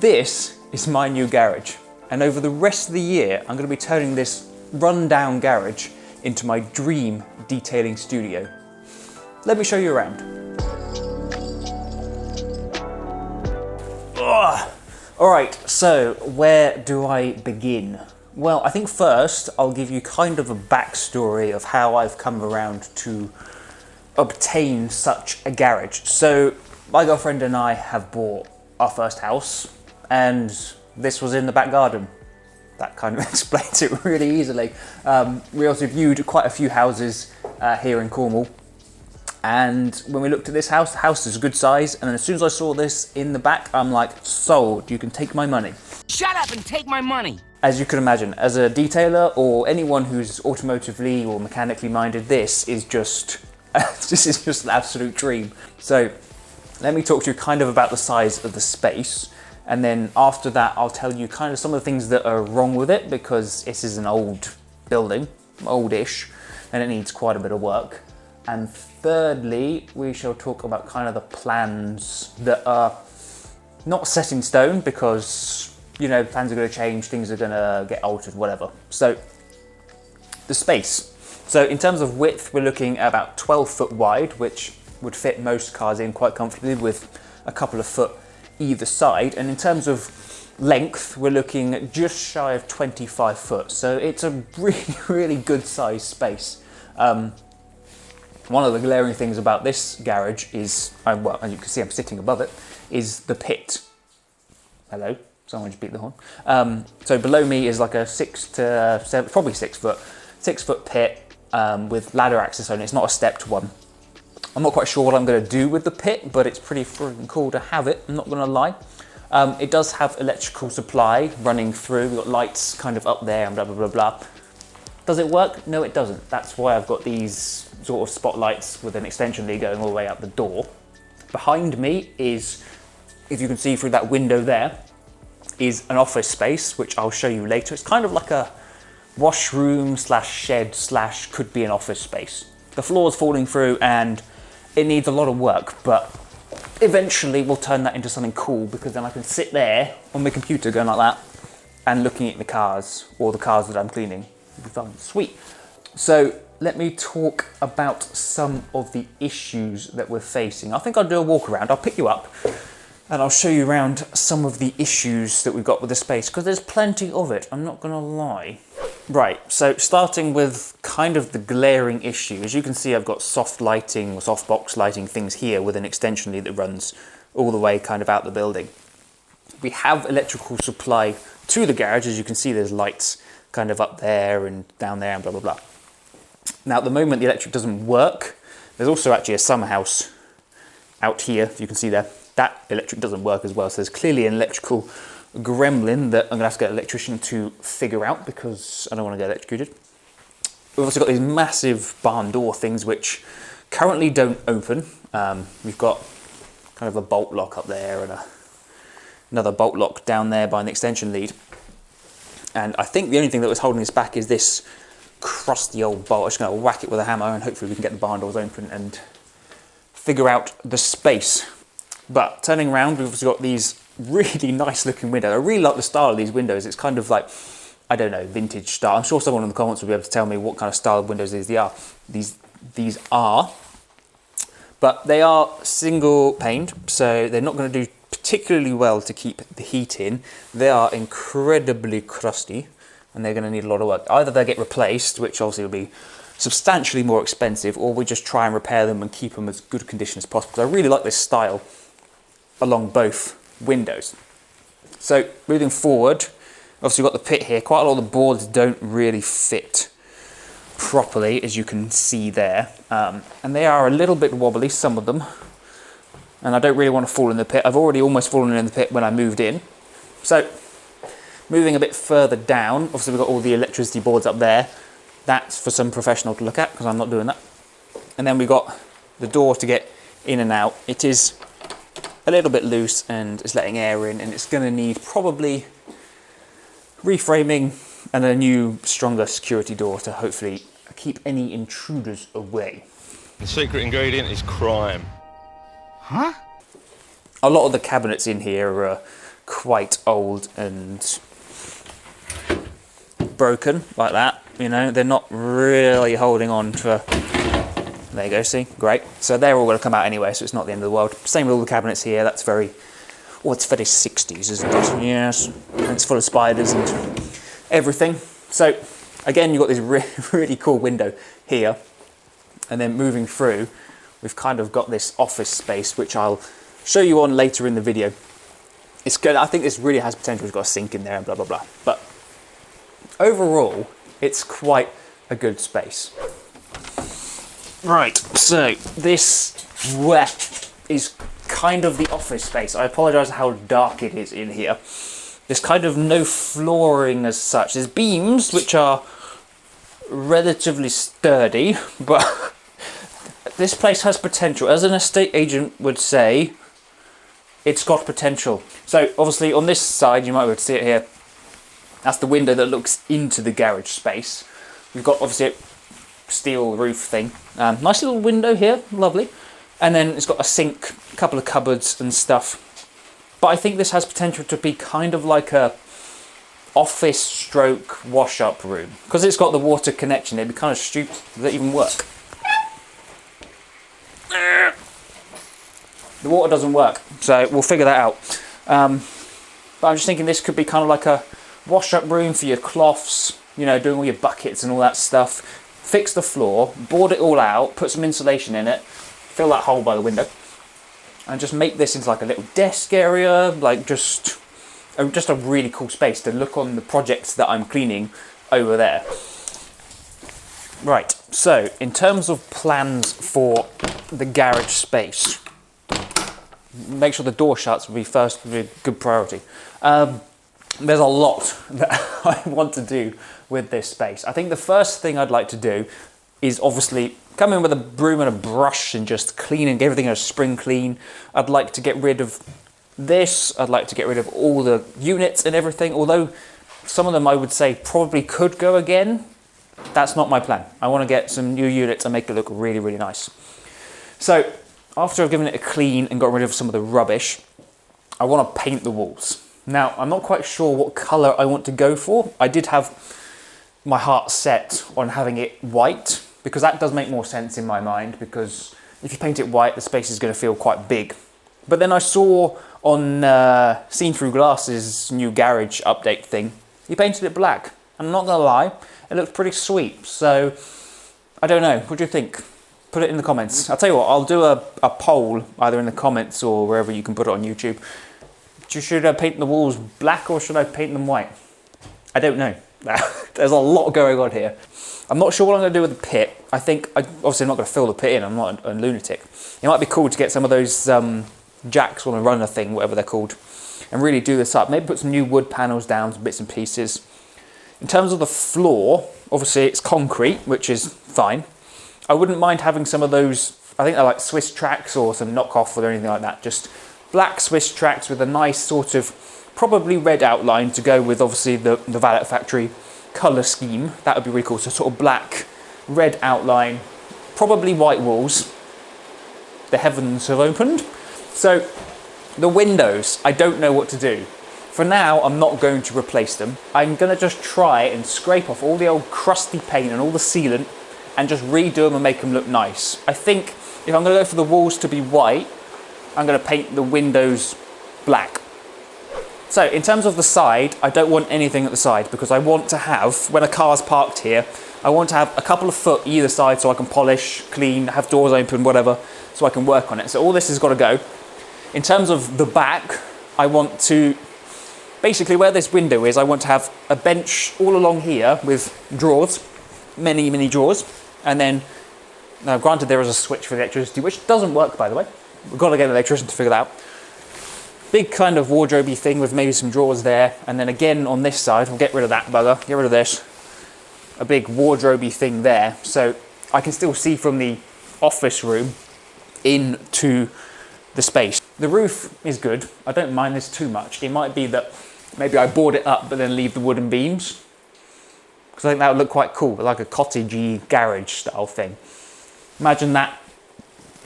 This is my new garage, and over the rest of the year I'm going to be turning this run-down garage into my dream detailing studio. Let me show you around. Alright, so where do I begin? Well, I think first I'll give you kind of a backstory of how I've come around to obtain such a garage. So my girlfriend and I have bought our first house, and this was in the back garden. That kind of explains it really easily. We also viewed quite a few houses here in Cornwall, and when we looked at this house, the house is a good size, and then as soon as I saw this in the back, I'm like, sold, you can take my money. Shut up and take my money! As you can imagine, as a detailer or anyone who's automotively or mechanically minded, this is just an absolute dream. So let me talk to you kind of about the size of the space, and then after that I'll tell you kind of some of the things that are wrong with it, because this is an old building, oldish, and it needs quite a bit of work. And thirdly, we shall talk about kind of the plans that are not set in stone, because, you know, plans are going to change, things are going to get altered, whatever. So, the space. So in terms of width, we're looking at about 12 foot wide, which would fit most cars in quite comfortably with a couple of foot either side. And in terms of length, we're looking at just shy of 25 foot. So it's a really, really good sized space. One of the glaring things about this garage is, well, as you can see I'm sitting above it, is the pit. Hello, someone just beat the horn. So below me is like a 6 to 7, probably 6 foot pit with ladder access on it. It's not a stepped one. I'm not quite sure what I'm going to do with the pit, but it's pretty freaking cool to have it, I'm not going to lie. It does have electrical supply running through. We've got lights kind of up there and blah, blah, blah, blah. Does it work? No, it doesn't. That's why I've got these sort of spotlights with an extension lead going all the way out the door. Behind me is, if you can see through that window there, is an office space, which I'll show you later. It's kind of like a washroom slash shed slash could be an office space. The floor's falling through and it needs a lot of work, but eventually we'll turn that into something cool, because then I can sit there on my computer going like that and looking at the cars, or the cars that I'm cleaning. It'll be fun. Sweet. So let me talk about some of the issues that we're facing. I think I'll do a walk around. I'll pick you up and I'll show you around some of the issues that we've got with the space, because there's plenty of it, I'm not gonna lie. Right, so starting with kind of the glaring issue. As you can see, I've got soft lighting or soft box lighting things here with an extension lead that runs all the way kind of out the building. We have electrical supply to the garage. As you can see, there's lights kind of up there and down there and blah, blah, blah. Now, at the moment, the electric doesn't work. There's also actually a summer house out here, if you can see there. That electric doesn't work as well, so there's clearly an electrical gremlin that I'm going to have to get an electrician to figure out, because I don't want to get electrocuted. We've also got these massive barn door things which currently don't open. We've got kind of a bolt lock up there and another bolt lock down there by an extension lead. And I think the only thing that was holding us back is this crusty old bolt. I'm just going to whack it with a hammer and hopefully we can get the barn doors open and figure out the space. But turning around, we've also got these really nice looking windows. I really like the style of these windows. It's kind of like, I don't know, vintage style. I'm sure someone in the comments will be able to tell me what kind of style of windows these are. But they are single paned, so they're not going to do particularly well to keep the heat in. They are incredibly crusty and they're going to need a lot of work. Either they get replaced, which obviously will be substantially more expensive, or we just try and repair them and keep them as good condition as possible. Because I really like this style along both windows. So moving forward, obviously we've got the pit here. Quite a lot of the boards don't really fit properly, as you can see there, and they are a little bit wobbly, some of them, and I don't really want to fall in the pit. I've already almost fallen in the pit when I moved in. So moving a bit further down, obviously we've got all the electricity boards up there. That's for some professional to look at, because I'm not doing that. And then we've got the door to get in and out. It is a little bit loose and it's letting air in, and it's going to need probably reframing and a new, stronger security door to hopefully keep any intruders away. The secret ingredient is crime. Huh? A lot of the cabinets in here are quite old and broken like that. You know, they're not really holding on to... There you go, see? Great. So they're all going to come out anyway, so it's not the end of the world. Same with all the cabinets here. That's very... Oh, it's very 60s, isn't it? Yes. And it's full of spiders and everything. So, again, you've got this really cool window here. And then moving through, we've kind of got this office space, which I'll show you on later in the video. It's good. I think this really has potential. It's got a sink in there and blah, blah, blah. But overall, it's quite a good space. Right, so this is kind of the office space. I apologise how dark it is in here. There's kind of no flooring as such. There's beams, which are relatively sturdy, but this place has potential. As an estate agent would say, it's got potential. So obviously on this side, you might be able to see it here, that's the window that looks into the garage space. We've got obviously a steel roof thing. Nice little window here, lovely. And then it's got a sink, a couple of cupboards and stuff. But I think this has potential to be kind of like a office stroke wash-up room. Because it's got the water connection, it'd be kind of stupid to that even work. The water doesn't work, so we'll figure that out. But I'm just thinking this could be kind of like a wash-up room for your cloths, you know, doing all your buckets and all that stuff. Fix the floor, board it all out, put some insulation in it, fill that hole by the window, and just make this into like a little desk area, like just a really cool space to look on the projects that I'm cleaning over there. Right, so in terms of plans for the garage space, make sure the door shuts would be first, would be a good priority. There's a lot that I want to do with this space. I think the first thing I'd like to do is obviously come in with a broom and a brush and just clean and get everything in a spring clean. I'd like to get rid of this. I'd like to get rid of all the units and everything, although some of them I would say probably could go again. That's not my plan. I want to get some new units and make it look really, really nice. So after I've given it a clean and got rid of some of the rubbish, I want to paint the walls. Now, I'm not quite sure what colour I want to go for. I did have my heart set on having it white, because that does make more sense in my mind, because if you paint it white, the space is going to feel quite big. But then I saw on Seen Through Glass's new garage update thing, he painted it black. And I'm not going to lie, it looks pretty sweet. So, I don't know. What do you think? Put it in the comments. I'll tell you what, I'll do a poll, either in the comments or wherever you can put it on YouTube. Should I paint the walls black or should I paint them white? I don't know. There's a lot going on here. I'm not sure what I'm going to do with the pit. Obviously I'm not going to fill the pit in, I'm not a lunatic. It might be cool to get some of those jacks on a runner thing, whatever they're called, and really do this up. Maybe put some new wood panels down, some bits and pieces. In terms of the floor, obviously it's concrete, which is fine. I wouldn't mind having some of those, I think they're like Swiss tracks or some knockoff or anything like that. Just black Swiss tracks with a nice sort of, probably red outline to go with obviously the Valet Factory colour scheme. That would be really cool. So sort of black, red outline, probably white walls. The heavens have opened. So the windows, I don't know what to do. For now, I'm not going to replace them. I'm going to just try and scrape off all the old crusty paint and all the sealant and just redo them and make them look nice. I think if I'm going to go for the walls to be white, I'm going to paint the windows black. So in terms of the side, I don't want anything at the side because I want to have, when a car's parked here, I want to have a couple of foot either side so I can polish, clean, have doors open, whatever, so I can work on it. So all this has got to go. In terms of the back, I want to, basically where this window is, I want to have a bench all along here with drawers, many, many drawers. And then, now granted there is a switch for the electricity, which doesn't work by the way. We've got to get an electrician to figure that out. Big kind of wardrobe-y thing with maybe some drawers there. And then again on this side, we'll get rid of that bugger, get rid of this. A big wardrobe-y thing there. So I can still see from the office room into the space. The roof is good. I don't mind this too much. It might be that maybe I board it up but then leave the wooden beams. Because I think that would look quite cool, like a cottagey garage style thing. Imagine that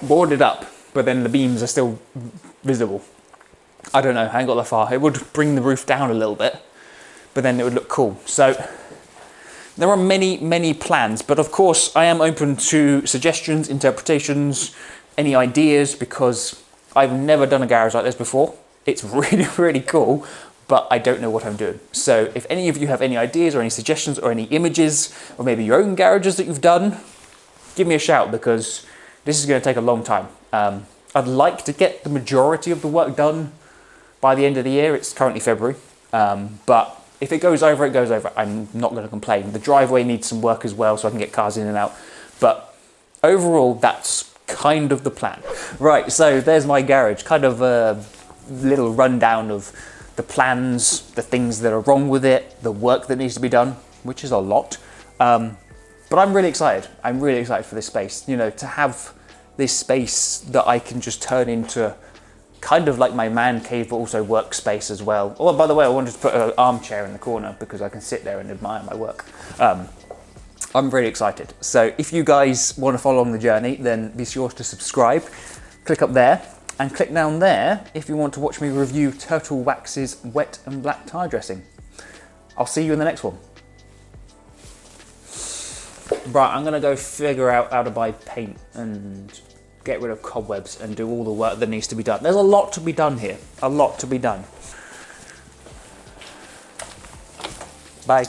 boarded up, but then the beams are still visible. I don't know, I ain't got that far. It would bring the roof down a little bit, but then it would look cool. So there are many plans, but of course I am open to suggestions, interpretations, any ideas, because I've never done a garage like this before. It's really cool, but I don't know what I'm doing. So if any of you have any ideas or any suggestions or any images, or maybe your own garages that you've done, give me a shout, because this is going to take a long time. I'd like to get the majority of the work done by the end of the year. It's currently February, but if it goes over, it goes over. I'm not going to complain. The driveway needs some work as well, so I can get cars in and out. But overall, that's kind of the plan. Right, so there's my garage. Kind of a little rundown of the plans, the things that are wrong with it, the work that needs to be done, which is a lot. But I'm really excited. I'm really excited for this space. You know, to have this space that I can just turn into kind of like my man cave, but also workspace as well. Oh, by the way, I wanted to put an armchair in the corner because I can sit there and admire my work. I'm really excited. So if you guys want to follow along the journey, then be sure to subscribe. Click up there and click down there if you want to watch me review Turtle Wax's wet and black tire dressing. I'll see you in the next one. Right, I'm gonna go figure out how to buy paint and get rid of cobwebs and do all the work that needs to be done. There's a lot to be done here. A lot to be done. Bye.